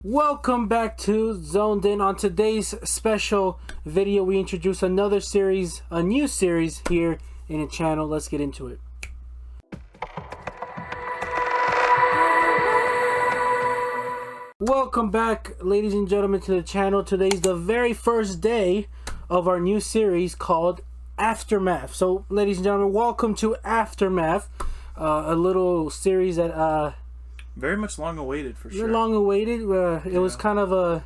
Welcome back to Zoned In. On today's special video, we introduce another series, a new series here in the channel. Let's get into it. Welcome back, ladies and gentlemen, to the channel. Today's the very first day of our new series called Aftermath. So, ladies and gentlemen, welcome to Aftermath, a little series that very much long awaited for sure. Long awaited. It was kind of a.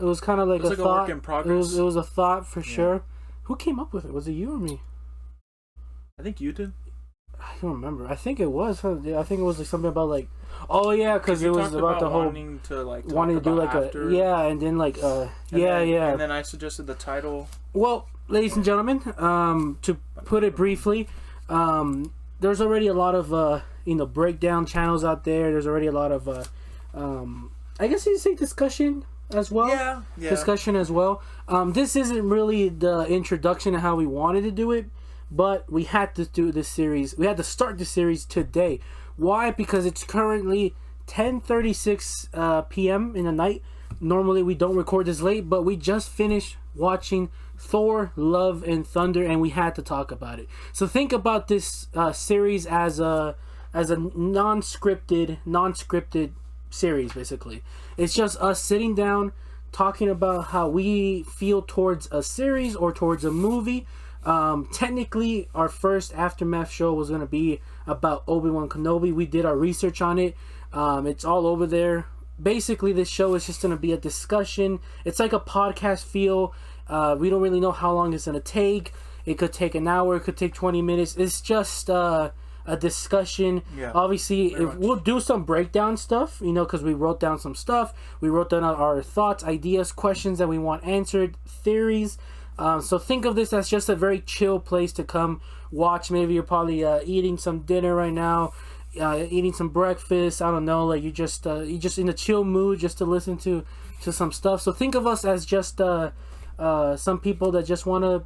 It was kind of like a thought. Work in progress. It was a thought for sure. Who came up with it? Was it you or me? I think you did. I don't remember. I think it was. I think it was like something about like. Oh yeah, because it was about the whole wanting to do like after, and then like and then I suggested the title. Well, ladies and gentlemen, to put it briefly, there's already a lot of breakdown channels out there. There's already a lot of I guess you'd say discussion as well. Yeah. Discussion as well. This isn't really the introduction to how we wanted to do it, but we had to do this series. We had to start the series today. Why? Because it's currently 10:36 p.m. in the night. Normally we don't record this late, but we just finished watching Thor Love and Thunder, and we had to talk about it. So think about this series as a non-scripted series. Basically, it's just us sitting down talking about how we feel towards a series or towards a movie. Technically, our first Aftermath show was going to be about Obi-Wan Kenobi. We did our research on it. It's all over there. Basically, this show is just going to be a discussion. It's like a podcast feel. We don't really know how long it's going to take. It could take an hour. It could take 20 minutes. It's just a discussion. Yeah, obviously, we'll do some breakdown stuff, because we wrote down some stuff. We wrote down our thoughts, ideas, questions that we want answered, theories. So think of this as just a very chill place to come watch. Maybe you're probably eating some dinner right now, eating some breakfast. I don't know, like you're just in a chill mood just to listen to some stuff. So think of us as just some people that just want to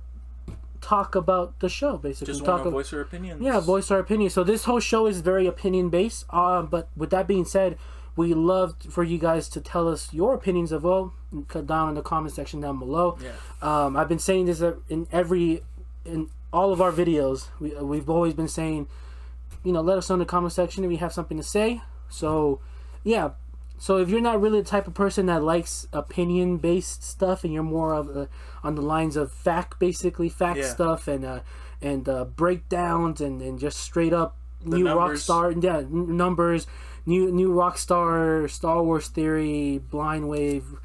talk about the show, basically. Just want to voice our opinions. Yeah, voice our opinions. So this whole show is very opinion based. But with that being said, we love for you guys to tell us your opinions as well down in the comment section down below. Yeah. I've been saying this in all of our videos. We've always been saying, let us know in the comment section if you have something to say. So, yeah. So if you're not really the type of person that likes opinion-based stuff, and you're more of on the lines of fact stuff and breakdowns and just straight up new Rockstar, numbers, new Rockstar, Star Wars theory, blind wave,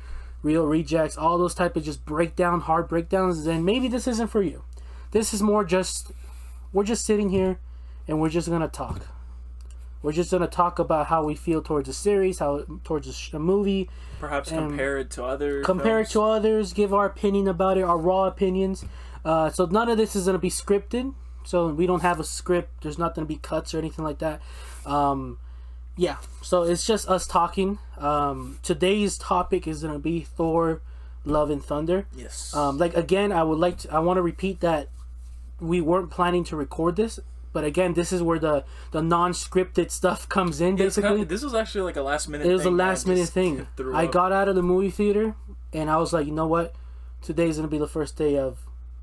real rejects, all those type of just hard breakdowns, then maybe this isn't for you. This is more just, we're just sitting here and we're just gonna talk. We're just gonna talk about how we feel towards a series, towards a movie. Perhaps compare it to others. Give our opinion about it, our raw opinions. So none of this is gonna be scripted. So we don't have a script. There's not gonna be cuts or anything like that. Yeah, so it's just us talking. Today's topic is gonna be Thor, Love and Thunder. Yes. Again, I want to repeat that we weren't planning to record this, but again, this is where the non-scripted stuff comes in. Basically, this was actually like a last minute. It was a last minute thing. I got out of the movie theater and I was like, you know what? Today's gonna be the first day of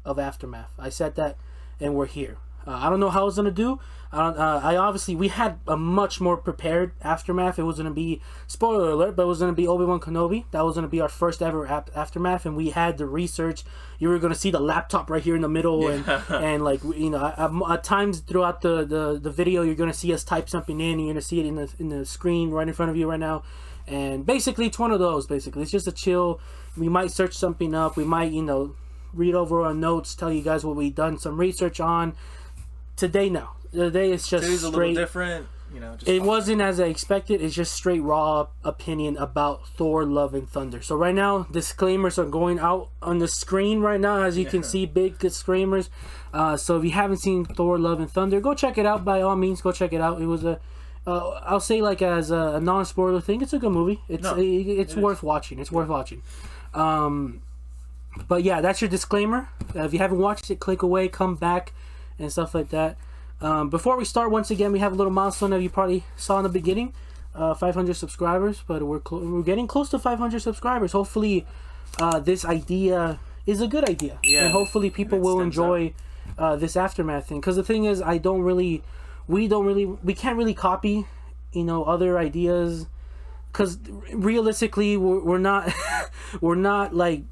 Aftermath. I said that, and we're here. I don't know how it's gonna do. We had a much more prepared Aftermath. It was gonna be, spoiler alert, but it was gonna be Obi-Wan Kenobi. That was gonna be our first ever Aftermath, and we had the research. You were gonna see the laptop right here in the middle, and like at times throughout the video, you're gonna see us type something in. You're gonna see it in the screen right in front of you right now. And basically, it's one of those. Basically, it's just a chill. We might search something up. We might read over our notes, tell you guys what we've done some research on. Today, no. Today is just Today's straight. A little different. It wasn't as I expected. It's just straight raw opinion about Thor, Love and Thunder. So right now, disclaimers are going out on the screen right now, as you can see, big disclaimers. So if you haven't seen Thor, Love and Thunder, go check it out. By all means, go check it out. It was I'll say as a non-spoiler thing, it's a good movie. It's worth watching. It's worth watching. But yeah, that's your disclaimer. If you haven't watched it, click away, come back, and stuff like that. Before we start, once again, we have a little milestone that you probably saw in the beginning. 500 subscribers, but we're getting close to 500 subscribers. Hopefully, this idea is a good idea, and hopefully people will enjoy this Aftermath thing. Because the thing is, we can't really copy, other ideas. Because realistically, we're not like,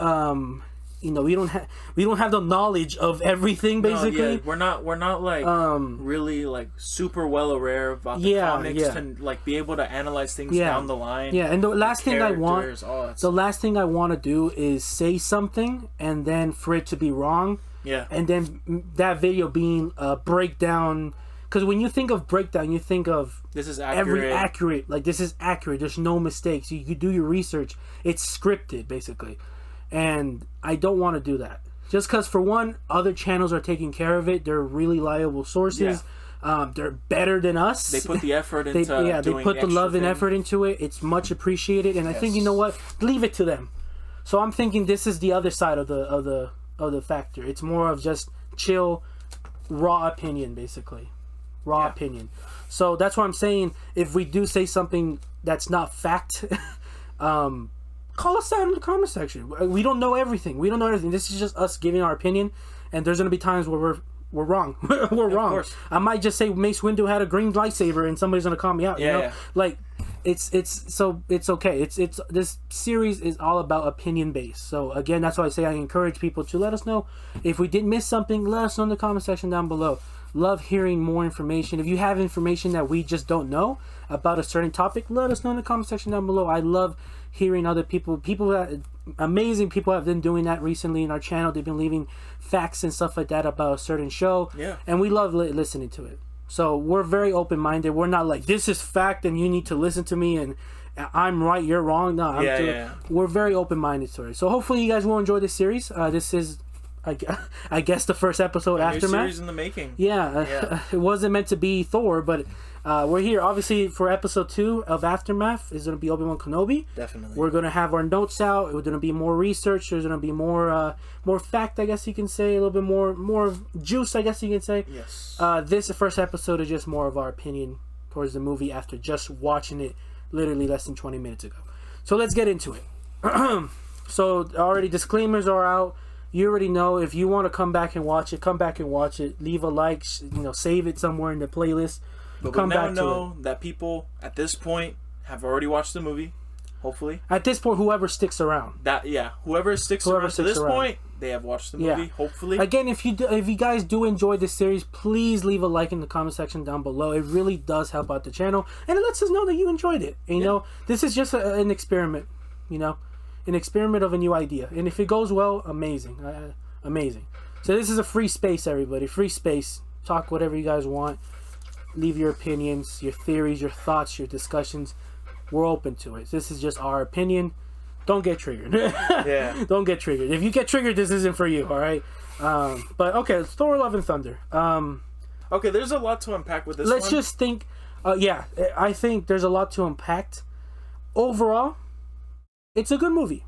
we don't have the knowledge of everything. Basically, we're not like really like super well aware about the comics to like be able to analyze things down the line. Yeah, and the last thing I want to do is say something and then for it to be wrong. Yeah, and then that video being a breakdown. Because when you think of breakdown, you think of this is accurate. Like, this is accurate. There's no mistakes. You do your research. It's scripted, basically. And I don't want to do that. Just because, for one, other channels are taking care of it. They're really reliable sources. Yeah. They're better than us. They put the effort into they put the love and effort into it. It's much appreciated. And I think, you know what? Leave it to them. So I'm thinking this is the other side of the factor. It's more of just chill, raw opinion, basically. Raw opinion. So that's what I'm saying. If we do say something that's not fact, call us out in the comment section. We don't know everything. This is just us giving our opinion, and there's gonna be times where we're wrong. We're wrong. Course. I might just say Mace Windu had a green lightsaber, and somebody's gonna call me out. Yeah. Like it's okay. It's this series is all about opinion based. So again, that's why I say I encourage people to let us know if we did miss something. Let us know in the comment section down below. Love hearing more information. If you have information that we just don't know about a certain topic, let us know in the comment section down below. I love hearing other people that amazing people have been doing that recently in our channel. They've been leaving facts and stuff like that about a certain show, and we love listening to it. So we're very open-minded. We're not like, this is fact and you need to listen to me and I'm right, you're wrong. No, we're very open-minded to it. So hopefully you guys will enjoy this series. This is I guess the first episode Aftermath. New series in the making. Yeah. It wasn't meant to be Thor, but we're here obviously for episode 2 of Aftermath. Is going to be Obi-Wan Kenobi. Definitely. We're going to have our notes out. We're going to be more research. There's going to be more fact, I guess you can say, a little bit more juice, I guess you can say. Yes. This first episode is just more of our opinion towards the movie after just watching it literally less than 20 minutes ago. So let's get into it. So already disclaimers are out. You already know. If you want to come back and watch it. Leave a like, save it somewhere in the playlist. But we now know that people at this point have already watched the movie. Hopefully, at this point, whoever sticks around. Whoever sticks around to this point, they have watched the movie. Hopefully, again, if you guys do enjoy this series, please leave a like in the comment section down below. It really does help out the channel, and it lets us know that you enjoyed it. You know, this is just an experiment. An experiment of a new idea, and if it goes well, amazing. So this is a free space, everybody. Free space. Talk whatever you guys want. Leave your opinions, your theories, your thoughts, your discussions. We're open to it. This is just our opinion. Don't get triggered. Don't get triggered. If you get triggered, this isn't for you. All right. But okay, Thor Love and Thunder. Okay, there's a lot to unpack with this. Let's just think. I think there's a lot to unpack. Overall, it's a good movie.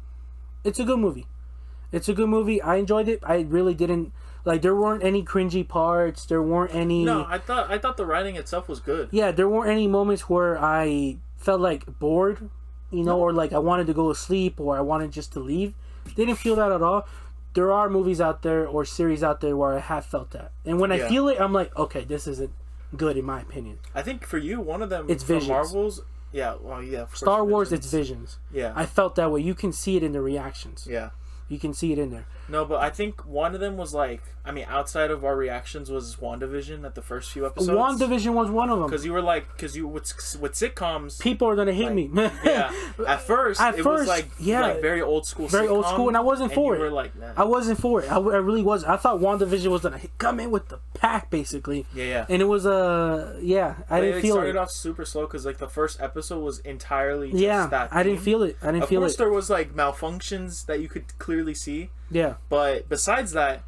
I enjoyed it. I really didn't like. There weren't any cringy parts. There weren't any. No, I thought the writing itself was good. Yeah, there weren't any moments where I felt like bored, or like I wanted to go to sleep or I wanted just to leave. Didn't feel that at all. There are movies out there or series out there where I have felt that, and when I feel it, I'm like, okay, this isn't good in my opinion. I think for you, one of them, it's Visions. Marvel's. Star Wars, it's Visions. Yeah. I felt that way. You can see it in the reactions. Yeah. You can see it in there. No, but I think one of them was like, outside of our reactions was WandaVision at the first few episodes. WandaVision was one of them. Because you were like, with sitcoms, people are gonna hate me. At first, it was like very old school. Very old school, and I wasn't for it. You were like, nah. I wasn't for it. I really was. I thought WandaVision was gonna come in with the pack, basically. Yeah. And it was I didn't feel it. Started off super slow because like the first episode was entirely just that. I didn't feel it. Of course, there was like malfunctions that you could clearly see. Yeah. But besides that,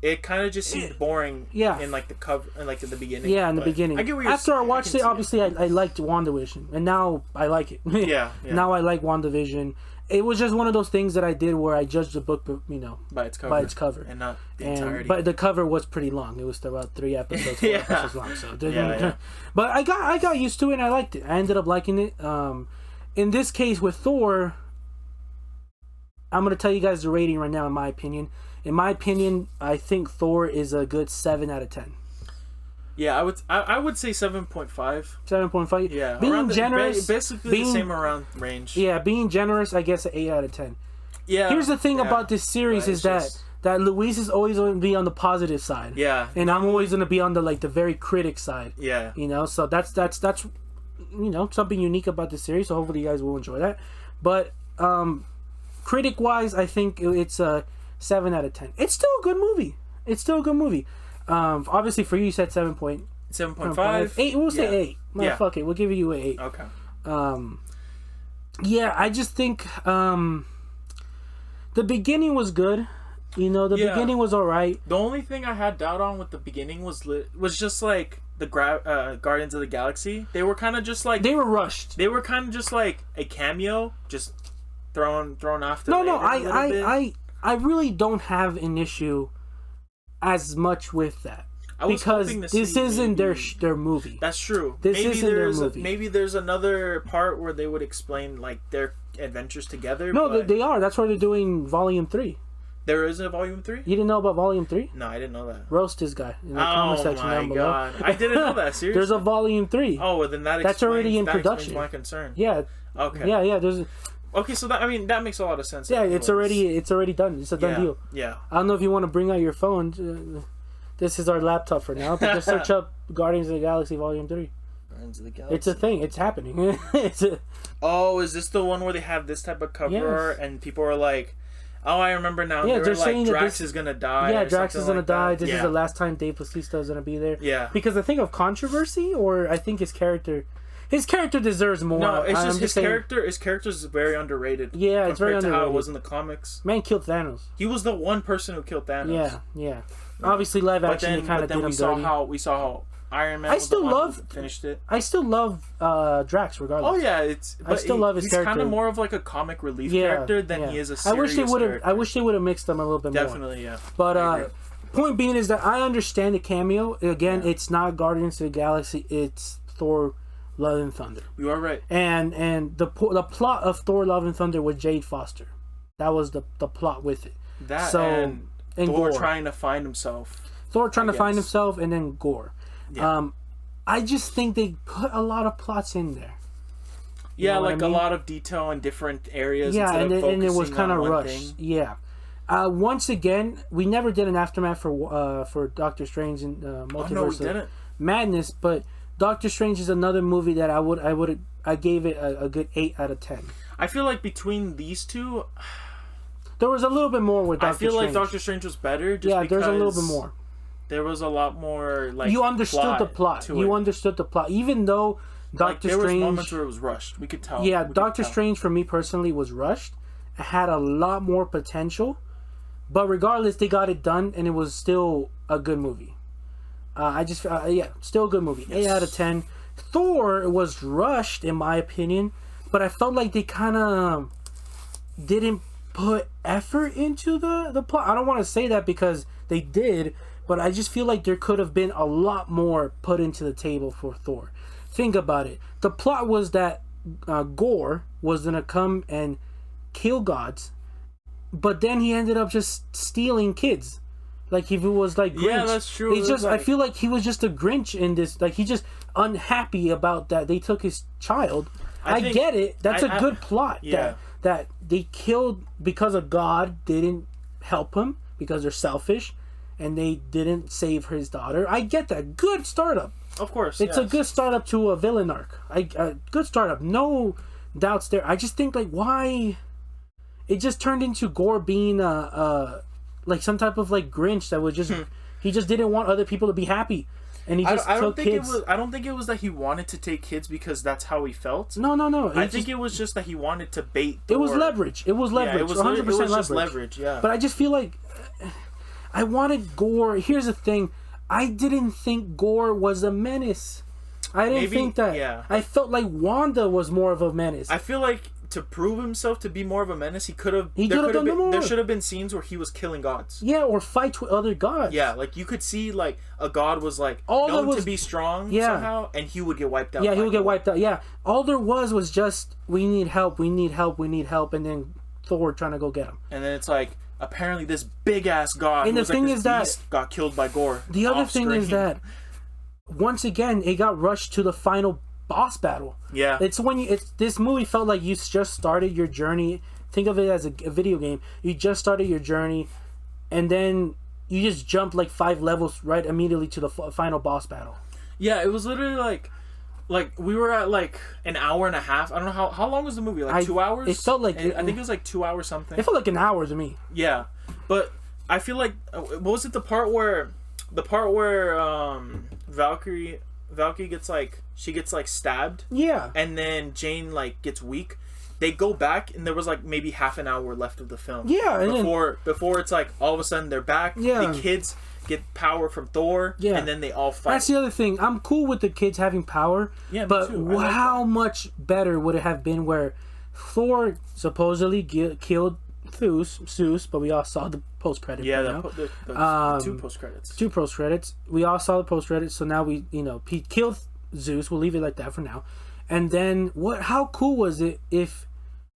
it kind of just seemed boring. Yeah. In like the cover, in like in the beginning. Yeah, in the beginning. I get what you're After I watched it, obviously I liked WandaVision, and now I like it. Yeah. Now I like WandaVision. It was just one of those things that I did where I judged the book, by its cover, and not the entirety. But the cover was pretty long. It was about 3 episodes, 4 episodes long. So, yeah. But I got used to it, and I liked it. I ended up liking it. In this case with Thor, I'm gonna tell you guys the rating right now. In my opinion, I think Thor is a good 7 out of 10. Yeah, I would say 7.5. 7.5. Yeah, being generous, basically the same around range. Yeah, being generous, I guess an 8 out of 10. Yeah. Here's the thing about this series is that Luis is always going to be on the positive side. Yeah. And I'm always going to be on the the very critic side. Yeah. So that's something unique about this series. So hopefully you guys will enjoy that. But critic wise, I think it's a 7 out of 10. It's still a good movie. Obviously for you, you said 7.5. 8. We'll say 8. Yeah. Fuck it. We'll give you an 8. Okay. Yeah, I just think the beginning was good. Beginning was all right. The only thing I had doubt on with the beginning was just like the Guardians of the Galaxy. They were kind of just like they were rushed. They were kind of just like a cameo, just thrown off. I really don't have an issue as much with that because this isn't their movie. That's true. Maybe there's another part where they would explain like their adventures together. No, they are. That's why they're doing Volume 3. There is a Volume 3? You didn't know about Volume 3? No, I didn't know that. Roast this guy in the comment section down below. Oh my god, I didn't know that. Seriously, there's a Volume 3. Oh, well, then that's already in production. My concern. Yeah. Okay. Yeah. There's. Okay, so that makes a lot of sense. Yeah, it's already done. It's a done deal. Yeah. I don't know if you want to bring out your phone. This is our laptop for now. But just search up Guardians of the Galaxy Volume 3. Guardians of the Galaxy. It's a thing. It's happening. Oh, is this the one where they have this type of cover and people are like, oh, I remember now. Yeah, they're saying that Drax is gonna die. Yeah, Drax is gonna die. This is the last time Dave Bautista is gonna be there. Yeah. Because I think of controversy, or I think his character deserves more. No, it's just his character. His character is very underrated. Yeah, it's very underrated. Compared to how it was in the comics. Man killed Thanos. He was the one person who killed Thanos. Yeah. Obviously, live action, they kind of did him dirty. We saw how Iron Man finished it. I still love Drax regardless. Oh yeah, I still love his character. He's kind of more of like a comic relief character than he is a serious character. I wish they would have mixed them a little bit more. Definitely, yeah. But point being is that I understand the cameo. Again, it's not Guardians of the Galaxy. It's Thor Love and Thunder. You are right. And the plot of Thor Love and Thunder was Jade Foster. That was the plot with it. And Thor trying to find himself. And then Gorr. Yeah. I just think they put a lot of plots in there. Yeah, like a lot of detail in different areas. Yeah, and it was kind of rushed. Yeah. Once again, we never did an aftermath for Doctor Strange and Multiverse of Madness, but Doctor Strange is another movie that I gave it a good 8 out of 10. I feel like between these two, there was a little bit more with Doctor Strange. I feel like Doctor Strange was better. There's a little bit more. There was a lot more you understood the plot. You understood the plot, even though Doctor Strange. There was moments where it was rushed. We could tell. Yeah, Doctor Strange for me personally was rushed. It had a lot more potential, but regardless, they got it done, and it was still a good movie. Still a good movie. Yes. 8 out of 10. Thor was rushed in my opinion, but I felt like they kind of didn't put effort into the plot. I don't want to say that because they did. But I just feel like there could have been a lot more put into the table for Thor. Think about it. The plot was that Gorr was going to come and kill gods. But then he ended up just stealing kids. Like if it was like Grinch. Yeah, that's true. I feel like he was just a Grinch in this. Like he's just unhappy about that they took his child. I get it. That's a good plot. Yeah. That they killed because a god didn't help him because they're selfish. And they didn't save his daughter. I get that. Good startup. Of course. It's a good startup to a villain arc. Good startup. No doubts there. I just think, like, why... It just turned into Gorr being like some type of, like, Grinch that was just... He just didn't want other people to be happy. And he just took kids. I don't think it was that he wanted to take kids because that's how he felt. No. I think it was just that he wanted to bait Thor. It was leverage. It was leverage. Yeah, it was 100% just leverage, yeah. But I just feel like... I wanted Gorr. Here's the thing. I didn't think Gorr was a menace. I didn't think that. Yeah. I felt like Wanda was more of a menace. I feel like to prove himself to be more of a menace, he could have. There should have been scenes where he was killing gods. Yeah, or fights with other gods. Yeah, like you could see like a god was like known to be strong somehow, and he would get wiped out. Yeah, he would get wiped out. Yeah, all there was just we need help, we need help, we need help, and then Thor trying to go get him. And then it's like apparently this big ass god. And the thing is that got killed by Gorr. The other thing is that once again it got rushed to the final boss battle. Yeah, it's when this movie felt like you just started your journey. Think of it as a video game. You just started your journey, and then you just jumped like 5 levels right immediately to the final boss battle. Yeah, it was literally like we were at like an hour and a half. I don't know how long was the movie? Like 2 hours? It felt like I think it was like 2 hours something. It felt like an hour to me. Yeah, but I feel like what was it? The part where Valkyrie gets like stabbed. Yeah. And then Jane like gets weak. They go back and there was like maybe half an hour left of the film. Yeah. Before it's like all of a sudden they're back. Yeah. The kids get power from Thor. Yeah. And then they all fight. That's the other thing. I'm cool with the kids having power. Yeah. But how much better would it have been where Thor supposedly killed Zeus, but we all saw the post credits. Yeah, the 2 post credits. 2 post credits. We all saw the post credits, so now he killed Zeus. We'll leave it like that for now. And then how cool was it if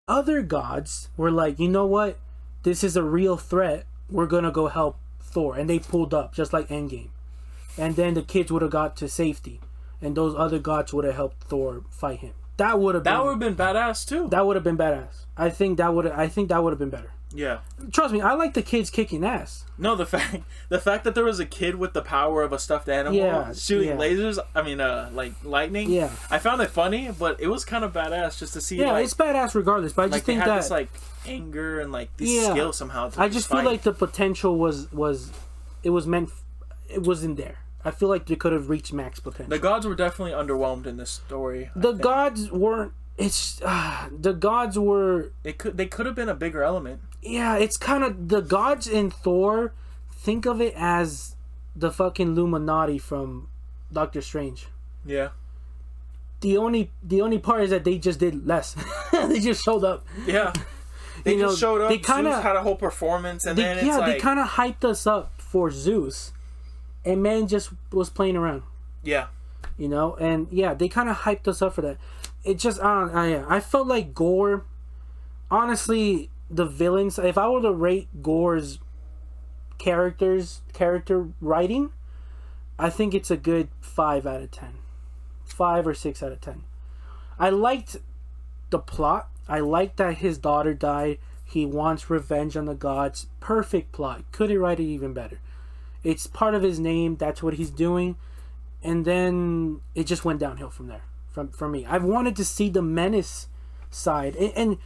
other gods were like, you know what, this is a real threat. We're gonna go help Thor, and they pulled up just like Endgame. And then the kids would have got to safety, and those other gods would have helped Thor fight him. That would have been badass too. That would have been badass. I think that would have been better. Yeah. Trust me, I like the kids kicking ass. No, the fact that there was a kid with the power of a stuffed animal shooting lasers, like lightning. Yeah. I found it funny, but it was kind of badass just to see. Yeah, it's badass regardless. But I just think they had that this like anger and like this skill somehow. I just feel like the potential was it wasn't there. I feel like they could have reached max potential. The gods were definitely underwhelmed in this story. The gods weren't. The gods were. They could have been a bigger element. Yeah, it's kind of the gods in Thor. Think of it as the fucking Illuminati from Doctor Strange. Yeah. The only part is that they just did less. They just showed up. Yeah. They just showed up. They kind of had a whole performance, and then they kind of hyped us up for Zeus, and man just was playing around. Yeah. And they kind of hyped us up for that. It just I felt like Gorr. Honestly, the villains. If I were to rate Gorr's character writing, I think it's a good 5 out of 10, 5 or 6 out of 10. I liked the plot. I liked that his daughter died. He wants revenge on the gods. Perfect plot. Could he write it even better? It's part of his name. That's what he's doing. And then it just went downhill from there. From me, I've wanted to see the menace side, and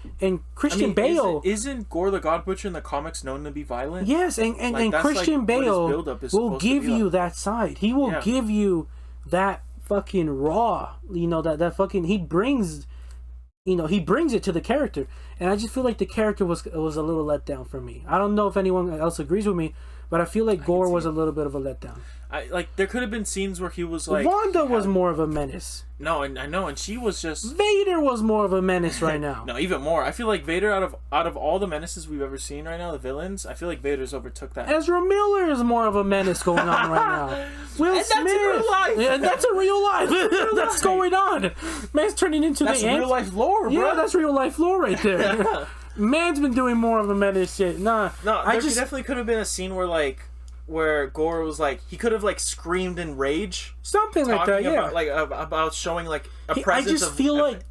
Christian Bale. Isn't Gorr the God Butcher in the comics known to be violent? Yes, and Christian Bale will give you that side. He will give you that fucking raw. That fucking he brings it to the character, and I just feel like the character was a little let down for me. I don't know if anyone else agrees with me, but I feel like Gorr was a little bit of a letdown. There could have been scenes where he was like Wanda was more of a menace. No, and I know, and she was just Vader was more of a menace right now. No, even more. I feel like Vader out of all the menaces we've ever seen right now, the villains, I feel like Vader's overtook that. Ezra Miller is more of a menace going on right now. Will Smith. That's in real life. Yeah, that's in real life. That's going on. Man's turning into that's real life lore, bro. Yeah, that's real life lore right there. Man's been doing more of a menace shit. No, there definitely could have been a scene where Gorr was like, he could have like screamed in rage, something like that. Yeah, about showing like a presence of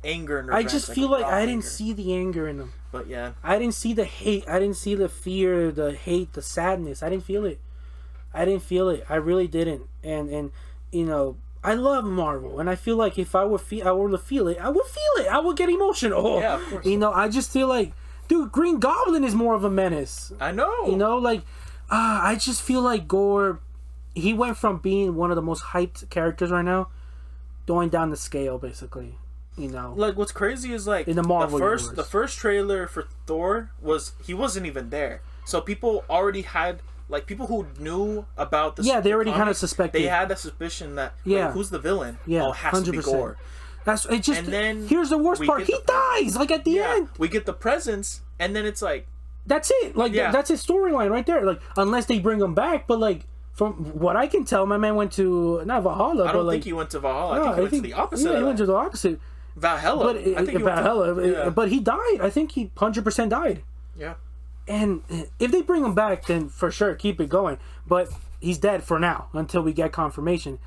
anger and revenge. I just feel like I didn't see the anger in him. But yeah, I didn't see the hate. I didn't see the fear, the hate, the sadness. I didn't feel it. I really didn't. And I love Marvel, and I feel like if I were to feel it, I would feel it. I would get emotional. Yeah, of course. I just feel like, dude, Green Goblin is more of a menace. I know. I just feel like Gorr, he went from being one of the most hyped characters right now, going down the scale, basically. Like, what's crazy is like in the Marvel universe. The first trailer for Thor he wasn't even there, so people already had like people who knew about the they already comics, kind of suspected. They had the suspicion that wait, who's the villain? Yeah, oh, it has 100%. To be Gorr. That's it. Just and then here's the worst part: he dies like at the end. We get the presents, and then it's like that's it. Like that's his storyline right there. Like unless they bring him back, but like from what I can tell, my man went to not Valhalla. I don't think he went to Valhalla. I think he went to the opposite. Yeah, he went to the opposite. Valhalla. But I think Valhalla. But he died. I think he 100% died. Yeah. And if they bring him back, then for sure keep it going. But he's dead for now until we get confirmation.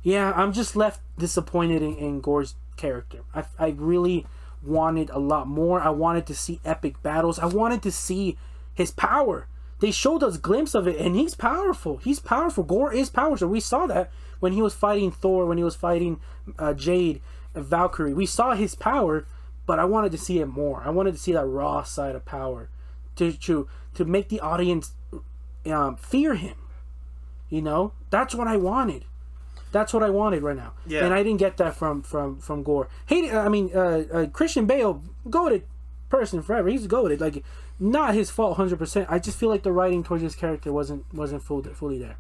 Yeah, I'm just left disappointed in Gorr's character. I really wanted a lot more. I wanted to see epic battles. I wanted to see his power. They showed us a glimpse of it, and he's powerful. He's powerful. Gorr is powerful. We saw that when he was fighting Thor, when he was fighting Jade and Valkyrie. We saw his power, but I wanted to see it more. I wanted to see that raw side of power to make the audience fear him. You know, that's what I wanted. That's what I wanted right now. Yeah. And I didn't get that from Gorr. Christian Bale, goated person forever. He's goated. Like, not his fault 100%. I just feel like the writing towards his character wasn't fully there.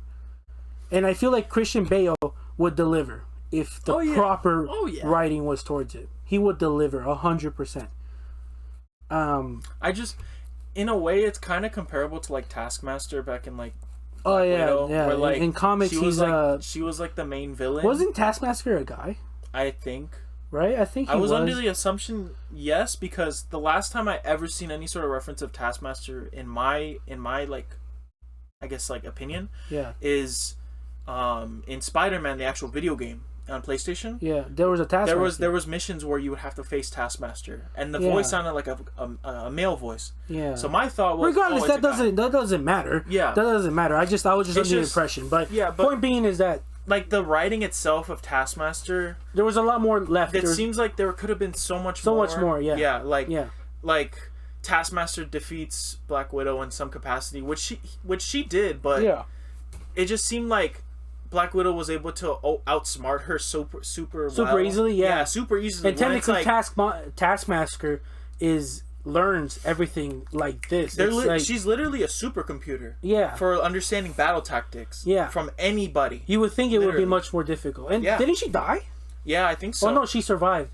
And I feel like Christian Bale would deliver if the proper writing was towards it. He would deliver 100%. I just, in a way, it's kind of comparable to like Taskmaster back in like. Widow, where, like, in comics, she was like the main villain. Wasn't Taskmaster a guy? I think. Right, I think I was under the assumption yes, because the last time I ever seen any sort of reference of Taskmaster in my like, I guess like opinion, is in Spider-Man, the actual video game on PlayStation. Yeah, there was a Taskmaster. There was missions where you would have to face Taskmaster, and the voice sounded like a male voice. Yeah. So my thought was, regardless, that doesn't matter. Yeah, that doesn't matter. I was just under the impression. But point being is that, like, the writing itself of Taskmaster, there was a lot more left. It seems like there could have been so much more. Yeah. Like Taskmaster defeats Black Widow in some capacity, which she did, but it just seemed like Black Widow was able to outsmart her super easily. Yeah, super easily. And technically, Taskmaster learns everything like this. She's literally a supercomputer. Yeah, for understanding battle tactics. Yeah, from anybody. You would think it would be much more difficult. And didn't she die? Yeah, I think so. Oh no, she survived.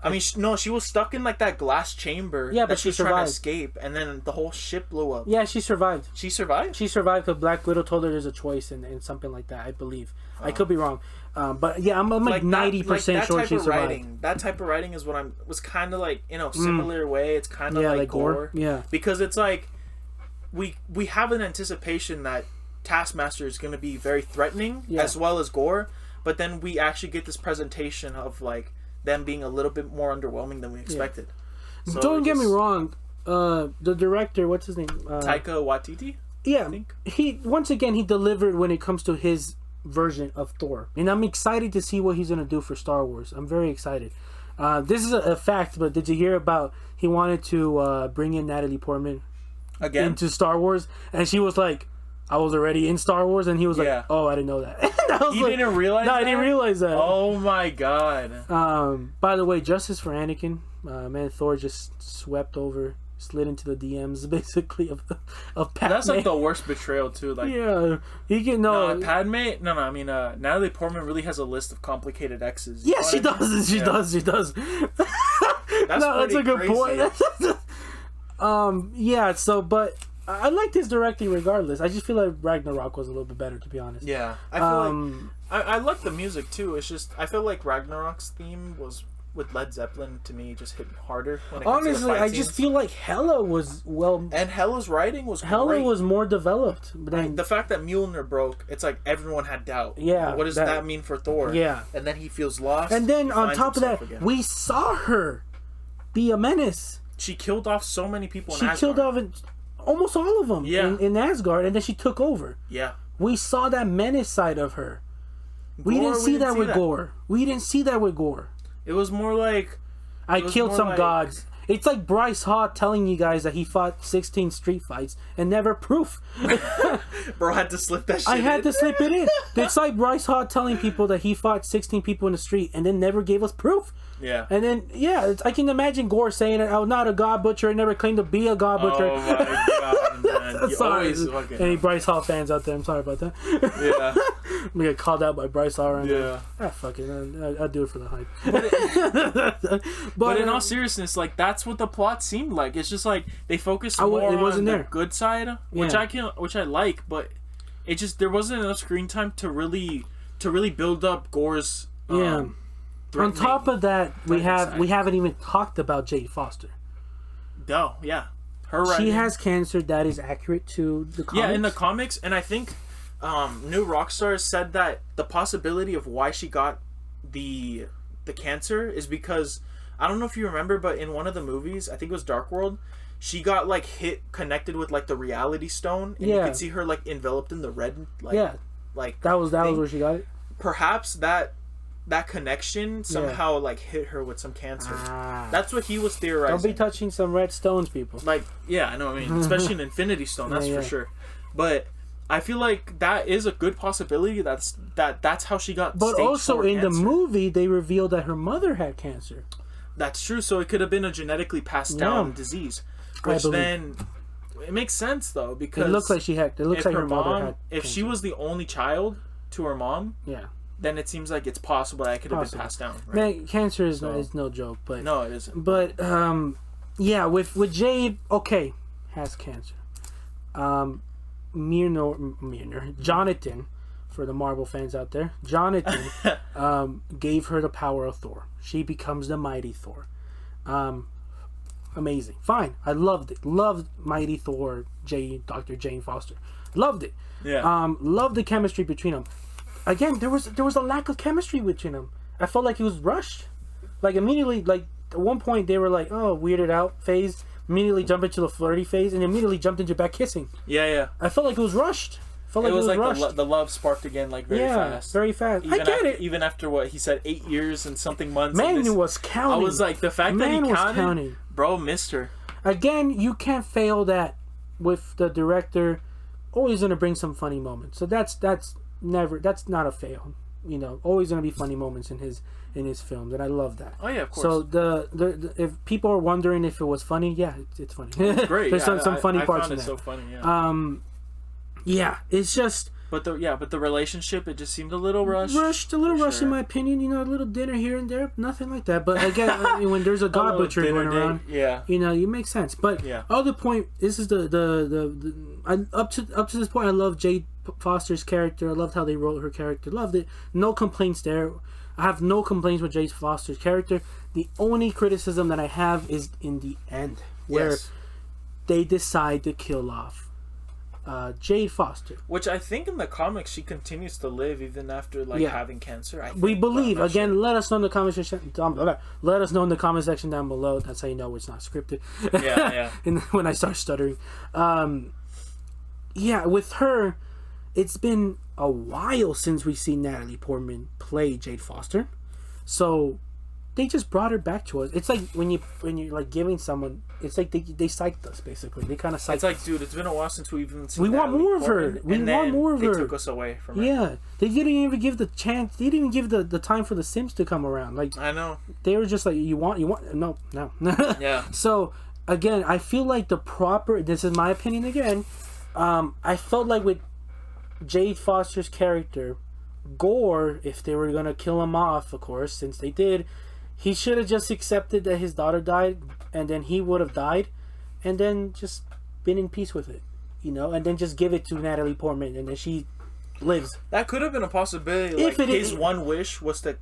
I mean, she was stuck in like that glass chamber. Yeah, but she survived. Trying to escape, and then the whole ship blew up. Yeah, she survived. She survived because Black Widow told her there's a choice and something like that. I believe. I could be wrong, but yeah, I'm like 90% sure she survived. That type of writing is what was kind of like, in a similar way. It's kind of like Gorr. Yeah, because it's like we have an anticipation that Taskmaster is going to be very threatening as well as Gorr, but then we actually get this presentation of like them being a little bit more underwhelming than we expected. So don't get me wrong, the director, what's his name? Taika Waititi? Yeah, he once again he delivered when it comes to his version of Thor, and I'm excited to see what he's gonna do for Star Wars. I'm very excited. This is a fact, but did you hear about he wanted to bring in Natalie Portman again into Star Wars, and she was like, I was already in Star Wars, and he was like, "Oh, I didn't know that." Didn't realize. No, I didn't realize that. Oh my god! By the way, justice for Anakin. Man, Thor just slid into the DMs basically of Padme. That's like the worst betrayal too. Like, he can Padme. No, I mean, Natalie Portman really has a list of complicated exes. Yeah, she does. She does. That's a good point. So, but I liked his directing regardless. I just feel like Ragnarok was a little bit better, to be honest. Yeah, I feel I like the music too. It's just I feel like Ragnarok's theme was with Led Zeppelin to me just hit harder. Honestly, I just feel like Hela was and Hela's writing was Hela was more developed. Than... the fact that Mjolnir broke, it's like everyone had doubt. Yeah, what does that mean for Thor? Yeah, and then he feels lost. And then on top of that, we saw her be a menace. She killed off so many people. She killed off almost all of them in Asgard, and then she took over. Yeah. We saw that menace side of her. We didn't see that with Gorr. We didn't see that with Gorr. It was more like... I killed some gods. It's like Bryce Haw telling you guys that he fought 16 street fights and never proof. Bro, I had to slip that shit I had to slip it in. It's like Bryce Haw telling people that he fought 16 people in the street and then never gave us proof. Yeah. And then, I can imagine Gorr saying it. I'm not a God Butcher. I never claimed to be a God Butcher. Oh my god, man. Sorry. Any Bryce Hall fans out there, I'm sorry about that. Yeah. I'm gonna get called out by Bryce Hall. Yeah. Fuck it. I'll do it for the hype. But in all seriousness, like, that's what the plot seemed like. It's just like they focused more on the good side, which I like, but it just, there wasn't enough screen time to really build up Gorr's. On top of that, we haven't even talked about Jade Foster. No, yeah, she has cancer. That is accurate to the comics. Yeah, in the comics, and I think New Rockstar said that the possibility of why she got the cancer is because, I don't know if you remember, but in one of the movies, I think it was Dark World, she got like connected with like the reality stone, and you could see her like enveloped in the red. Like, like that was where she got it. Perhaps that connection somehow like hit her with some cancer. That's what he was theorizing. Don't be touching some red stones, people. Like, yeah, I know. I mean, especially an Infinity Stone, that's for sure. But I feel like that is a good possibility. That's how she got. But also in the movie, they revealed that her mother had cancer. That's true. So it could have been a genetically passed down disease, which then it makes sense though, because it looks like she had. It looks like her mother had. If she was the only child to her mom, then it seems like it's possible that it could have been passed down. Right? Man, cancer is no joke, but no, it isn't. But with Jade, has cancer. Jonathan, for the Marvel fans out there, Jonathan gave her the power of Thor. She becomes the mighty Thor. Amazing. Fine. I loved it. Loved Mighty Thor, Dr. Jane Foster. Loved it. Yeah. Loved the chemistry between them. Again, there was a lack of chemistry between them. I felt like it was rushed. Like immediately, like at one point they were like, "Oh, weirded out phase." Immediately jumped into the flirty phase, and immediately jumped into back kissing. Yeah. I felt like it was rushed. It was like the love sparked again, like very fast. Very fast. I get it. Even after what he said, 8 years and something months. Man was counting. I was like, the fact that he counted, bro, missed her. Again, you can't fail that with the director. Always gonna bring some funny moments. So that's not a fail. You know, always gonna be funny moments in his films, and I love that. Oh yeah, of course. So the if people are wondering if it was funny, it's funny. It's great. There's some funny parts in it. that. So funny. Yeah. Yeah, it's just. But the relationship, it just seemed a little rushed. A little rushed in my opinion. You know, a little dinner here and there, nothing like that. But again, I mean, when there's a God Butcher going around, you know, it makes sense. But other point, this is up to this point, I love Jade Foster's character. I loved how they wrote her character. Loved it. No complaints there. I have no complaints with Jade Foster's character. The only criticism that I have is in the end, where they decide to kill off Jade Foster, which I think in the comics she continues to live even after having cancer. We believe. Again, sure. Let us know in the comment section. Let us know in the comment section down below. That's how you know it's not scripted. Yeah. And when I start stuttering, with her, it's been a while since we've seen Natalie Portman play Jade Foster, so they just brought her back to us. It's like when you're like giving someone, it's like they psyched us basically. They kind of psyched. It's like, dude, it's been a while since we've even seen. We want more of her. We want more of her. They took us away from her. Yeah, they didn't even give the chance. They didn't even give the time for the Sims to come around. Like, I know. They were just like, you want no. Yeah. So again, I feel like this is my opinion again. I felt like with Jade Foster's character, Gorr, if they were gonna kill him off, of course, since they did, he should have just accepted that his daughter died, and then he would have died, and then just been in peace with it, you know, and then just give it to Natalie Portman, and then she lives. That could have been a possibility. Like, his one wish was to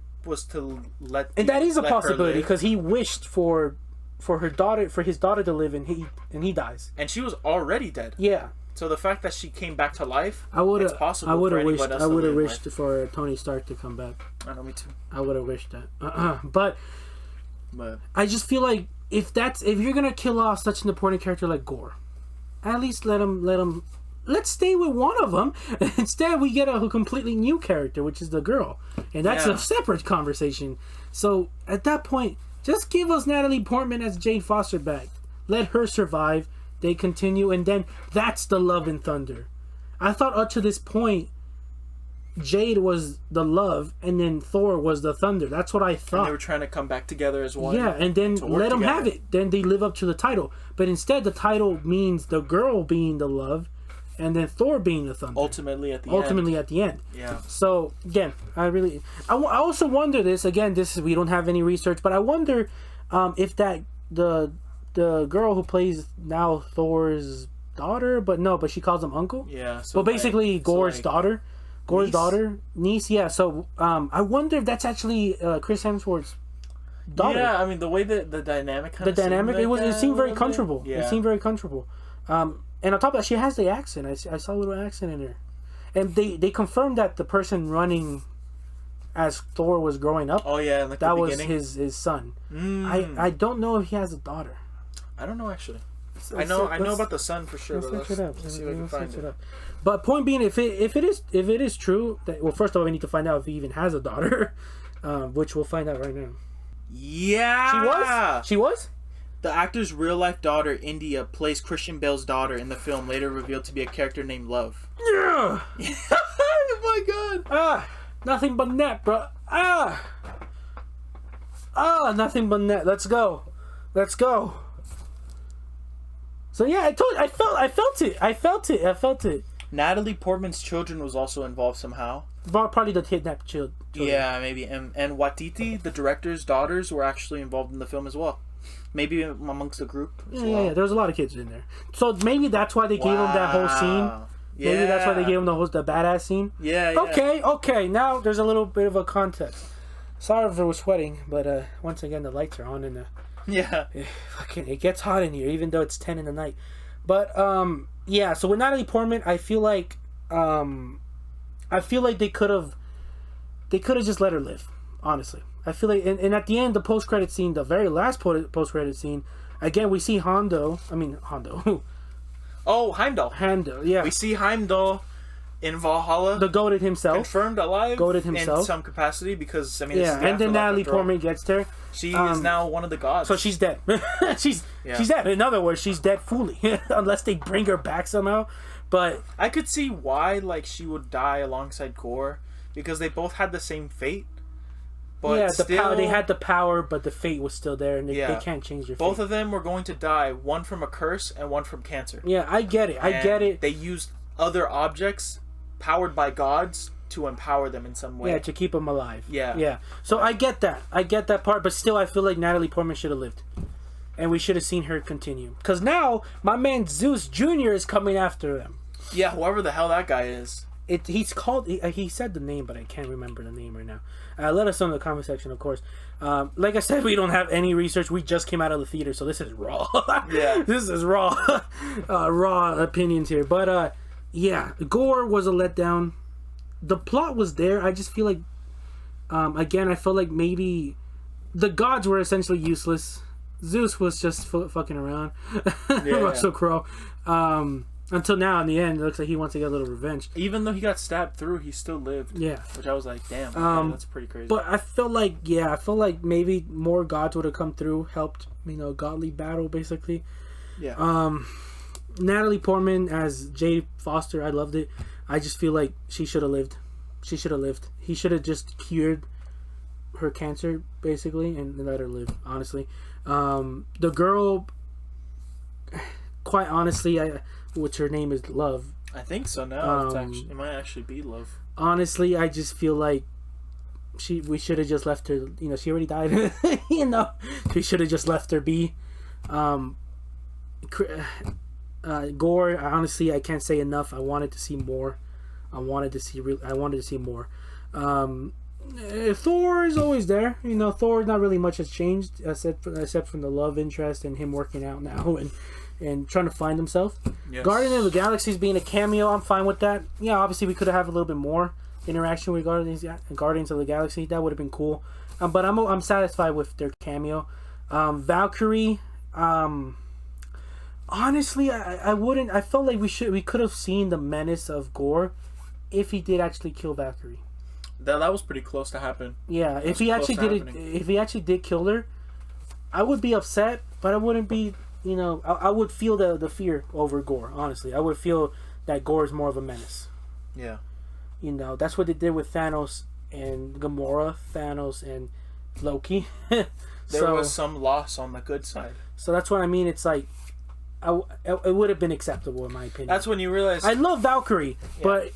let. And that is a possibility because he wished for his daughter to live, and he dies. And she was already dead. Yeah. So the fact that she came back to life, it's possible. I would have wished for Tony Stark to come back. I know, me too. I would have wished that. But I just feel like if you're gonna kill off such an important character like Gorr, at least let's stay with one of them. Instead, we get a completely new character, which is the girl, and that's a separate conversation. So at that point, just give us Natalie Portman as Jade Foster back. Let her survive. They continue, and then that's the Love and Thunder. I thought up to this point, Jade was the love, and then Thor was the thunder. That's what I thought. And they were trying to come back together as one. Yeah, and then let them have it. Then they live up to the title. But instead, the title means the girl being the love, and then Thor being the thunder. Ultimately at the end. Yeah. So again, I also wonder this. Again, we don't have any research, but I wonder if that the girl who plays now Thor's daughter, but she calls him uncle. Yeah. So basically, Gorr's daughter. Gorr's daughter, niece, yeah. So I wonder if that's actually Chris Hemsworth's daughter. Yeah, I mean the way that the dynamic. It seemed very comfortable. Yeah. It seemed very comfortable. And on top of that, she has the accent. I saw a little accent in her, and they confirmed that the person running as Thor was growing up. Oh yeah, like that was his son. I don't know if he has a daughter. I don't know actually. I know about the son for sure. Let's see if I can find it. But point being, if it is true that, well, first of all, we need to find out if he even has a daughter, which we'll find out right now. Yeah, she was. The actor's real life daughter, India, plays Christian Bale's daughter in the film, later revealed to be a character named Love. Yeah. Oh my god. Nothing but net, bro. Nothing but net. Let's go. So yeah, I felt it. Natalie Portman's children was also involved somehow. Probably the kidnapped children. Yeah, maybe. And Watiti, the director's daughters, were actually involved in the film as well. Maybe amongst the group as well. Yeah, there was a lot of kids in there. So maybe that's why they gave him that whole scene. Yeah. Maybe that's why they gave him the badass scene. Yeah. Okay. Now there's a little bit of a context. Sorry if it was sweating, but once again the lights are on and it gets hot in here, even though it's 10 in the night. But yeah. So with Natalie Portman, I feel like they could have just let her live. Honestly, I feel like, and at the end, the post-credit scene, the very last post-credit scene, again we see Hondo. Oh, Heimdall. Yeah. We see Heimdall in Valhalla. The goated himself. Confirmed alive. Goated himself. In some capacity, because, this is and then Natalie Portman gets there. She is now one of the gods. So she's dead. she's dead. In other words, she's dead fully. Unless they bring her back somehow. But I could see why, she would die alongside Gorr, because they both had the same fate. But they had the power, but the fate was still there, and they can't change their fate. Both of them were going to die, one from a curse and one from cancer. Yeah, I get it. They used other objects powered by gods to empower them in some way. Yeah, to keep them alive. Yeah. So I get that part, but still I feel like Natalie Portman should have lived. And we should have seen her continue. Because now, my man Zeus Jr. is coming after them. Yeah, whoever the hell that guy is. He said the name, but I can't remember the name right now. Let us know in the comment section, of course. Like I said, we don't have any research. We just came out of the theater, so this is raw. Yeah. This is raw. Raw opinions here. But, yeah, Gorr was a letdown. The plot was there. I just feel like, again, I felt like maybe the gods were essentially useless. Zeus was just fucking around. Russell Crowe. Until now, in the end, it looks like he wants to get a little revenge. Even though he got stabbed through, he still lived. Yeah. Which I was like, damn, that's pretty crazy. But I felt like maybe more gods would have come through, helped, godly battle, basically. Yeah. Natalie Portman as Jade Foster, I loved it. I just feel like she should have lived. He should have just cured her cancer, basically, and let her live, honestly. The girl, quite honestly, which her name is Love. I think so now. It might actually be Love. Honestly, I just feel like we should have just left her. She already died. We should have just left her be. Gorr, honestly, I can't say enough. I wanted to see more. I wanted to see more. Thor is always there. Thor, not really much has changed except from the love interest and him working out now and trying to find himself. Yes. Guardian of the Galaxy being a cameo, I'm fine with that. Yeah, obviously we could have a little bit more interaction with Guardians of the Galaxy. That would have been cool. But I'm satisfied with their cameo. Valkyrie, honestly, I wouldn't. I felt like we could have seen the menace of Gorr if he did actually kill Valkyrie. That was pretty close to happen. Yeah, if he actually did kill her, I would be upset, but I wouldn't be. I would feel the fear over Gorr. Honestly, I would feel that Gorr is more of a menace. Yeah. You know, that's what they did with Thanos and Gamora, Thanos and Loki. There was some loss on the good side. So that's what I mean. It's like, it would have been acceptable in my opinion. That's when you realize I love Valkyrie, but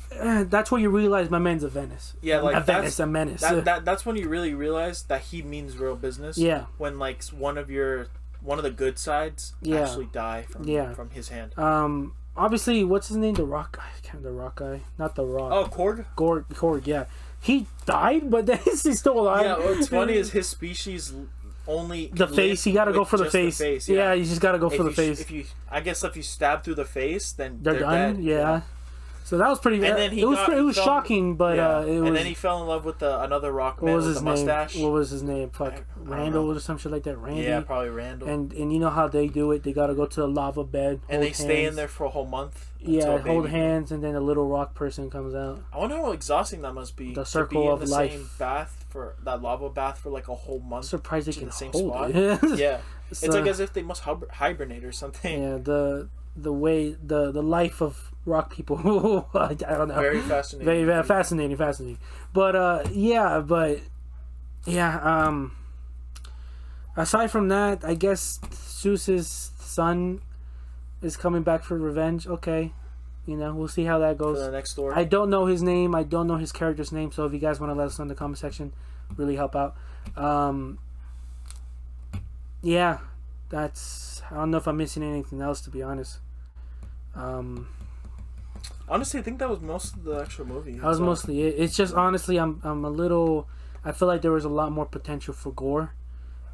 that's when you realize my man's a menace. Yeah, like a menace. That's when you really realize that he means real business. Yeah. When like one of the good sides actually die from his hand. Obviously, what's his name? The Rock guy, not the Rock. Oh, Korg. Korg. Yeah, he died, but then he's still alive. Yeah, what's funny is his species only the face. You got to go for the face. Yeah, you just got to go for the face. I guess if you stab through the face, then they're done. Dead. Yeah. So that was pretty. And then it was shocking, but and then he fell in love with another rock man with a mustache. What was his name? Fuck, Randall or some shit like that. Randy. Yeah, probably Randall. And you know how they do it? They got to go to the lava bed. And they stay in there for a whole month. Yeah, hold hands, and then a little rock person comes out. I wonder how exhausting that must be. The circle of life. Same bath for that lava bath for like a whole month. I'm surprised they can the same hold spot. It. Yeah, it's like as if they must hibernate or something. Yeah, the way the life of rock people. I don't know. Very fascinating. Very fascinating. But aside from that, I guess Zeus's son is coming back for revenge. Okay, we'll see how that goes. For the next story. I don't know his name. I don't know his character's name. So if you guys want to let us know in the comment section, really help out. Yeah, that's. I don't know if I'm missing anything else, to be honest. Honestly, I think that was most of the actual movie. That was mostly it. It's just honestly, I'm a little. I feel like there was a lot more potential for Gorr.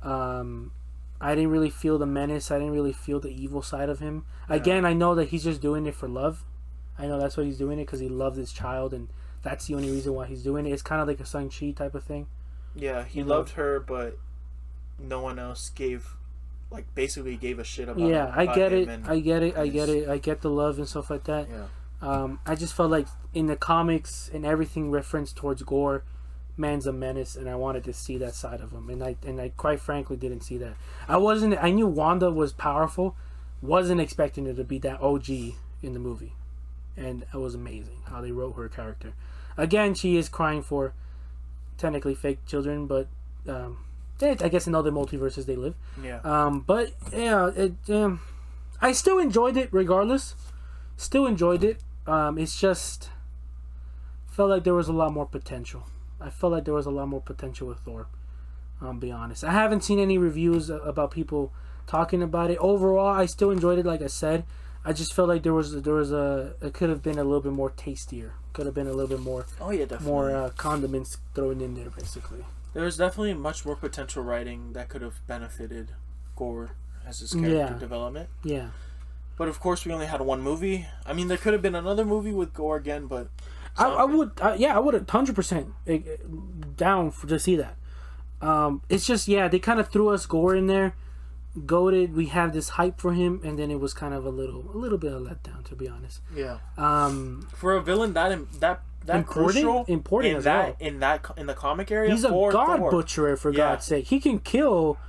I didn't really feel the menace. I didn't really feel the evil side of him. Yeah. Again, I know that he's just doing it for love. I know that's why he's doing it, because he loves his child, and that's the only reason why he's doing it. It's kind of like a Shang-Chi type of thing. Yeah, he loved her, but no one else basically gave a shit about. Yeah, I get it. I get the love and stuff like that. Yeah. I just felt like in the comics and everything referenced towards Gorr, man's a menace, and I wanted to see that side of him, and I quite frankly didn't see that. I knew Wanda was powerful, wasn't expecting her to be that OG in the movie, and it was amazing how they wrote her character. Again, she is crying for technically fake children, but I guess in other multiverses they live. Yeah. But yeah, I still enjoyed it regardless. Still enjoyed it. It's just felt like there was a lot more potential. I felt like there was a lot more potential with Thor. I'll be honest. I haven't seen any reviews about people talking about it. Overall, I still enjoyed it. Like I said, I just felt like it could have been a little bit more tastier. Could have been a little bit more. Oh yeah, definitely. More condiments thrown in there, basically. There was definitely much more potential writing that could have benefited Gorr as his character development. Yeah. But of course, we only had one movie. I mean, there could have been another movie with Gorr again, but I would 100% down to see that. It's just they kind of threw us Gorr in there, goated. We have this hype for him, and then it was kind of a little bit of a letdown, to be honest. Yeah. For a villain that important in that in the comic area, he's a god butcherer, for God's sake. He can kill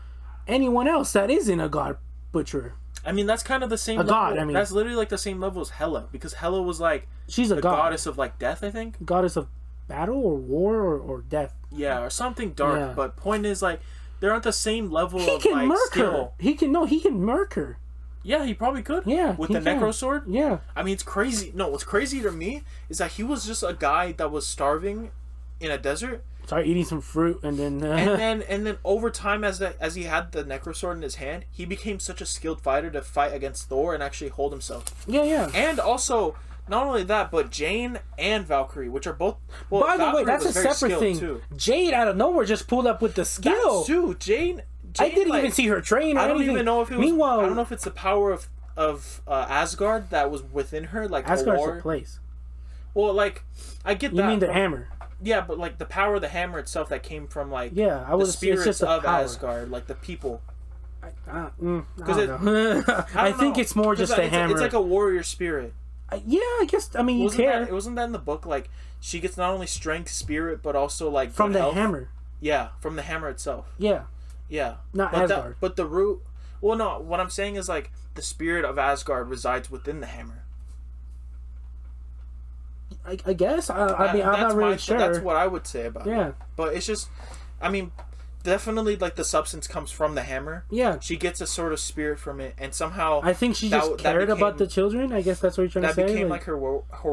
anyone else that isn't a god butcherer. I mean, that's kind of the same level. God, I mean, that's literally like the same level as Hela, because Hela was like she's a goddess of like death, I think. Goddess of battle or war or death. Yeah, or something dark. Yeah. But point is, like, they're at the same level of like skill. He can murk her. Yeah, he probably could. Yeah, with the necro sword. Yeah. I mean, it's crazy. No, what's crazy to me is that he was just a guy that was starving in a desert. Started eating some fruit, and then and then over time, as he had the necro sword in his hand, he became such a skilled fighter to fight against Thor and actually hold himself. Yeah. And also, not only that, but Jane and Valkyrie, which are both. Well, by the way, that's a separate thing. Too. Jade out of nowhere just pulled up with the skill. That's true. Jane I didn't even see her train. I don't anything. even know if it was. Meanwhile, I don't know if it's the power of Asgard that was within her, like Asgard's a war. A place. Well, like I get that. You mean the hammer? Yeah, but like the power of the hammer itself that came from like the spirits of Asgard, like the people. I think it's more just the hammer. It's like a warrior spirit. Yeah, I guess. I mean, wasn't that in the book? Like she gets not only strength, spirit, but also like from the health. Hammer. Yeah, from the hammer itself. Yeah. Not Asgard. But the root. Well, no. What I'm saying is like the spirit of Asgard resides within the hammer. I guess. I mean, I'm not really sure. That's what I would say about it. But it's just, I mean, definitely like the substance comes from the hammer. Yeah. She gets a sort of spirit from it, and somehow I think she just cared about the children. I guess that's what you're trying to say. That became like her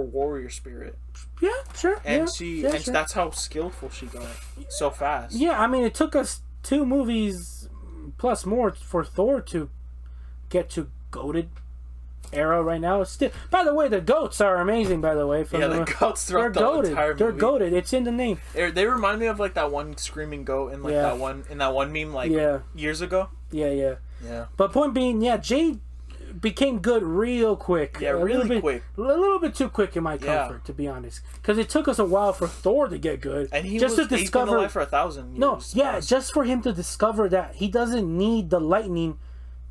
warrior spirit. Yeah, sure. And that's how skillful she got so fast. Yeah, I mean, it took us 2 movies plus more for Thor to get to goated era right now. Still, by the way, the goats are amazing. By the way, the goats throughout the entire movie. They're goated. It's in the name. They remind me of like that one screaming goat in like that one meme like years ago. Yeah. But point being, Jade became good real quick. Yeah, really quick. A little bit too quick in my comfort, to be honest. Because it took us a while for Thor to get good, and he's been alive for 1,000 years. Just for him to discover that he doesn't need the lightning.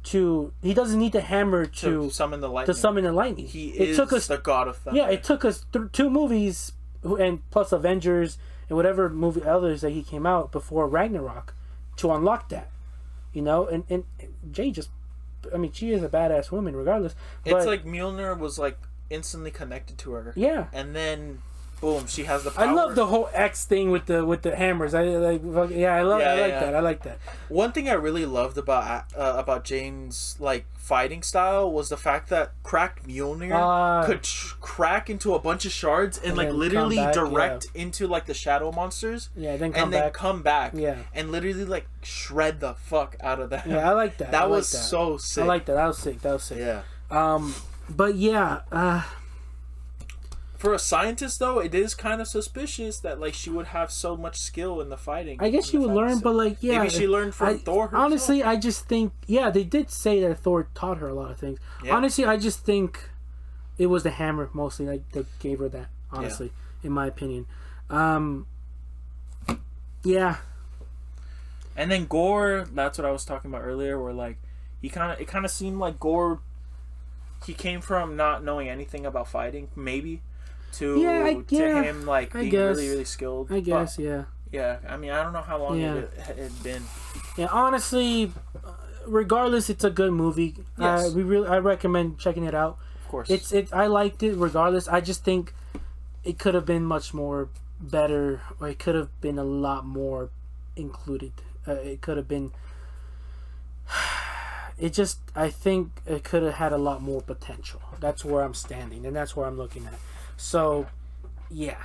He doesn't need the hammer to summon the lightning. He is the God of Thunder. Yeah, it took us 2 movies and plus Avengers and whatever movie others that he came out before Ragnarok to unlock that. You know, and Jay just, I mean, she is a badass woman regardless. It's like Mjolnir was like instantly connected to her. Yeah, and then boom, she has the power. I love the whole X thing with the hammers. I like that. I like that. One thing I really loved about Jane's like fighting style was the fact that cracked Mjolnir could crack into a bunch of shards and like literally direct into like the shadow monsters. Yeah, then come back. Yeah, and literally like shred the fuck out of that. Yeah, I like that. That was so sick. I like that. That was sick. Yeah. But yeah. For a scientist, though, it is kind of suspicious that like she would have so much skill in the fighting. I guess she would learn, but like, maybe she learned from Thor herself. Honestly, I just think, they did say that Thor taught her a lot of things. Yeah. Honestly, I just think it was the hammer mostly that gave her that. Honestly, in my opinion, yeah. And then Gorr, that's what I was talking about earlier, where like it kind of seemed like Gorr, he came from not knowing anything about fighting, maybe. To him like being really, really skilled. I guess, Yeah, I mean, I don't know how long it had been. Yeah, honestly, regardless, it's a good movie. Yes. I recommend checking it out. Of course. I liked it regardless. I just think it could have been much more better, or it could have been a lot more included. It could have been... I think it could have had a lot more potential. That's where I'm standing, and that's where I'm looking at. So, yeah.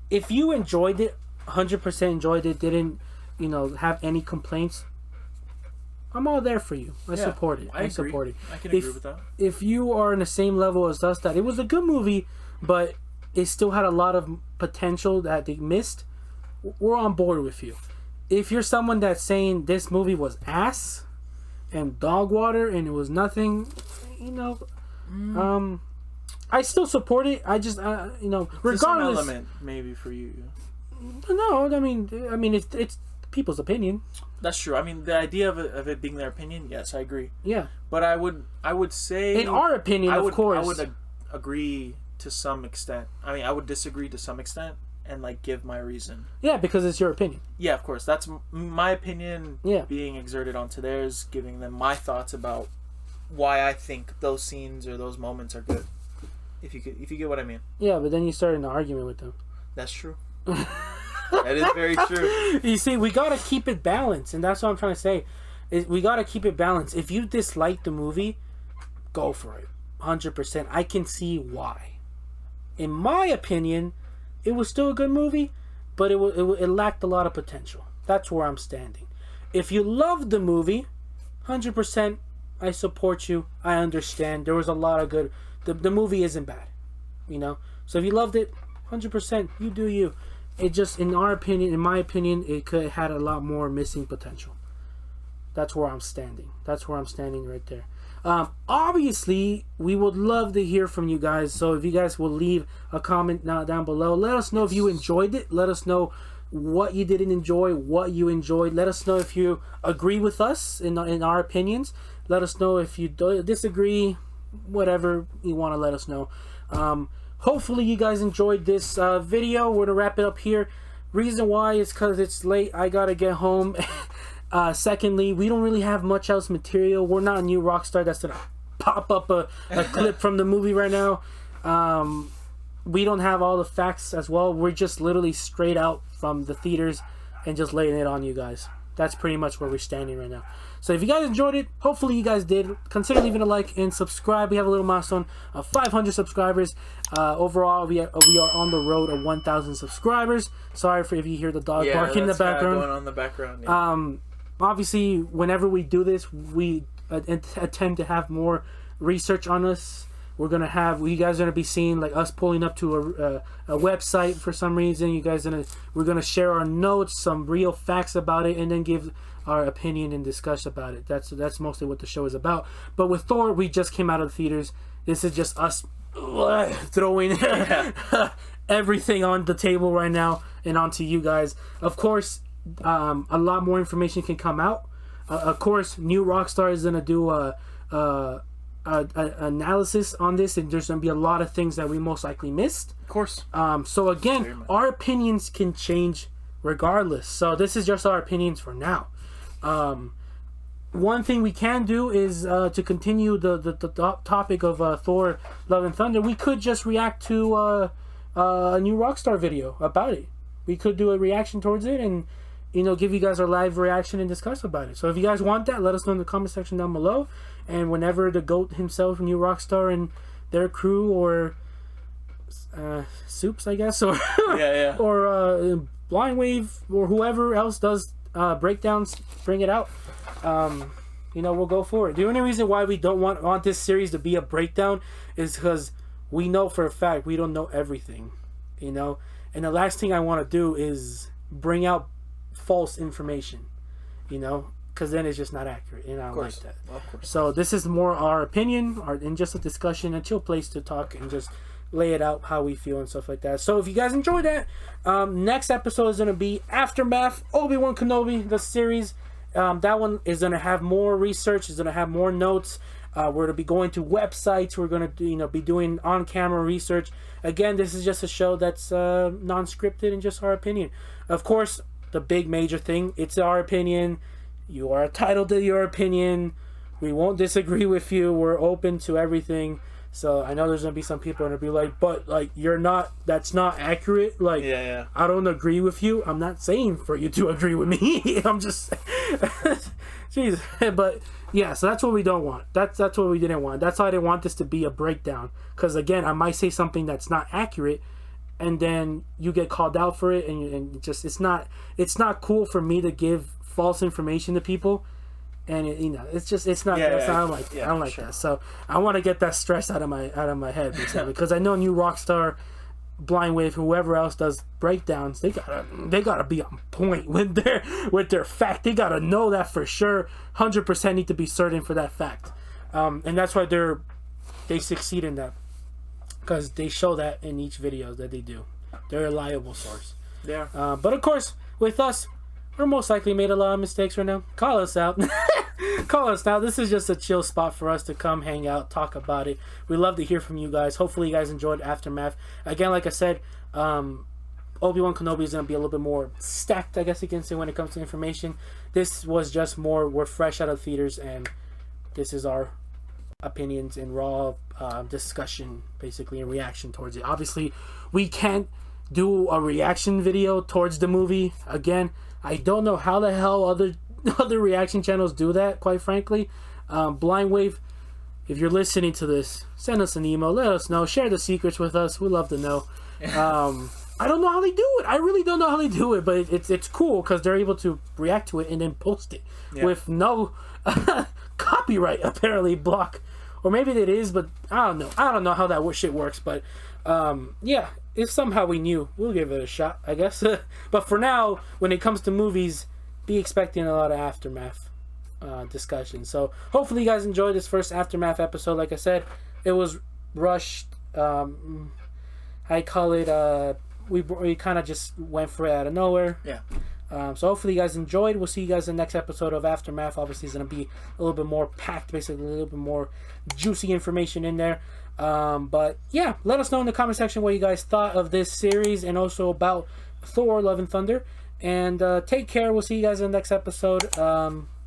If you enjoyed it, 100% enjoyed it, didn't, have any complaints, I'm all there for you. I support it. I support it. I can agree with that. If you are in the same level as us, that it was a good movie, but it still had a lot of potential that they missed, we're on board with you. If you're someone that's saying this movie was ass and dog water and it was nothing, I still support it. I just regardless, some element maybe for you. No, I mean it's people's opinion. That's true. I mean, the idea of it being their opinion, yes, I agree. Yeah, but I would say in our opinion, of course, I would agree to some extent. I mean, I would disagree to some extent and like give my reason. Yeah, because it's your opinion. Yeah, of course. That's my opinion. Yeah. Being exerted onto theirs, giving them my thoughts about why I think those scenes or those moments are good. If you get what I mean. Yeah, but then you start an argument with them. That's true. That is very true. You see, we gotta keep it balanced, and that's what I'm trying to say. We gotta keep it balanced. If you dislike the movie, go for it, 100%. I can see why. In my opinion, it was still a good movie, but it lacked a lot of potential. That's where I'm standing. If you loved the movie, 100%, I support you. I understand. There was a lot of good. The movie isn't bad, So if you loved it, 100%, you do you. It just, in my opinion, it could have had a lot more missing potential. That's where I'm standing. That's where I'm standing right there. Obviously, we would love to hear from you guys. So if you guys will leave a comment down below, let us know if you enjoyed it. Let us know what you didn't enjoy, what you enjoyed. Let us know if you agree with us in our opinions. Let us know if you disagree. Whatever you want to let us know. Hopefully you guys enjoyed this video. We're gonna wrap it up here. Reason why is because it's late. I gotta get home. Secondly, we don't really have much else material. We're not a new rock star that's gonna pop up a clip from the movie right now. we don't have all the facts as well. We're just literally straight out from the theaters and just laying it on you guys. That's pretty much where we're standing right now. So if you guys enjoyed it, hopefully you guys did. Consider leaving a like and subscribe. We have a little milestone of 500 subscribers. Overall, we are on the road of 1,000 subscribers. Sorry for if you hear the dog barking in the background. Going on in the background. Yeah. Obviously, whenever we do this, we attempt to have more research on us. We're gonna have, you guys are gonna be seeing like us pulling up to a website for some reason. We're gonna share our notes, some real facts about it, and then give our opinion and discuss about it. That's mostly what the show is about. But with Thor, we just came out of the theaters. This is just us throwing everything on the table right now and onto you guys. Of course, a lot more information can come out. Of course, New Rockstar is gonna do a analysis on this, and there's gonna be a lot of things that we most likely missed. Of course. So again, our opinions can change regardless. So this is just our opinions for now. One thing we can do is to continue the topic of Thor Love and Thunder. We could just react to a New Rockstar video about it. We could do a reaction towards it and give you guys our live reaction and discuss about it. So if you guys want that, let us know in the comment section down below. And whenever the GOAT himself, New Rockstar, and their crew, or Soups, I guess, or or Blind Wave, or whoever else does breakdowns, bring it out. We'll go for it. The only reason why we don't want this series to be a breakdown is because we know for a fact we don't know everything, And the last thing I want to do is bring out false information, because then it's just not accurate, and I don't like that. Well, of course. So this is more our opinion, and just a discussion, a chill place to talk and just lay it out how we feel and stuff like that. So if you guys enjoy that, next episode is going to be Aftermath, Obi-Wan Kenobi, the series. That one is going to have more research, is going to have more notes. We're going to be going to websites. We're going to be doing on-camera research. Again, this is just a show that's non-scripted and just our opinion. Of course, the big major thing, it's our opinion. You are entitled to your opinion. We won't disagree with you. We're open to everything. So I know there's gonna be some people gonna be like, but like that's not accurate. Like, I don't agree with you. I'm not saying for you to agree with me. I'm just jeez. But yeah, so that's what we don't want. That's what we didn't want. That's why I didn't want this to be a breakdown. Because again, I might say something that's not accurate, and then you get called out for it, and just it's not cool for me to give false information to people, and it's not. I don't like that. So I want to get that stress out of my head, basically, because I know New Rockstar, Blind Wave, whoever else does breakdowns, they gotta be on point with their fact. They gotta know that for sure. 100% need to be certain for that fact, and that's why they succeed in that, because they show that in each video that they do. They're a reliable source. Yeah. But of course, with us, we're most likely made a lot of mistakes right now. Call us out. Call us out. This is just a chill spot for us to come hang out, talk about it. We love to hear from you guys. Hopefully you guys enjoyed Aftermath. Again, like I said, Obi-Wan Kenobi is going to be a little bit more stacked, I guess you can say, when it comes to information. This was just more, we're fresh out of theaters, and this is our opinions and raw discussion, basically, and reaction towards it. Obviously, we can't do a reaction video towards the movie. Again, I don't know how the hell other reaction channels do that, quite frankly. Blind Wave, if you're listening to this, send us an email, let us know, share the secrets with us. We'd love to know. I don't know how they do it. I really don't know how they do it, but it's cool because they're able to react to it and then post it with no copyright, apparently, block. Or maybe it is, but I don't know. I don't know how that shit works, but yeah, if somehow we knew, we'll give it a shot, I guess. But for now, when it comes to movies, be expecting a lot of Aftermath discussion. So hopefully you guys enjoyed this first Aftermath episode. Like I said, it was rushed. I call it, we kind of just went for it out of nowhere. Yeah. So hopefully you guys enjoyed. We'll see you guys in the next episode of Aftermath. Obviously, it's going to be a little bit more packed, basically a little bit more juicy information in there. But yeah, let us know in the comment section what you guys thought of this series and also about Thor Love and Thunder. And take care. We'll see you guys in the next episode.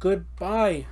Goodbye.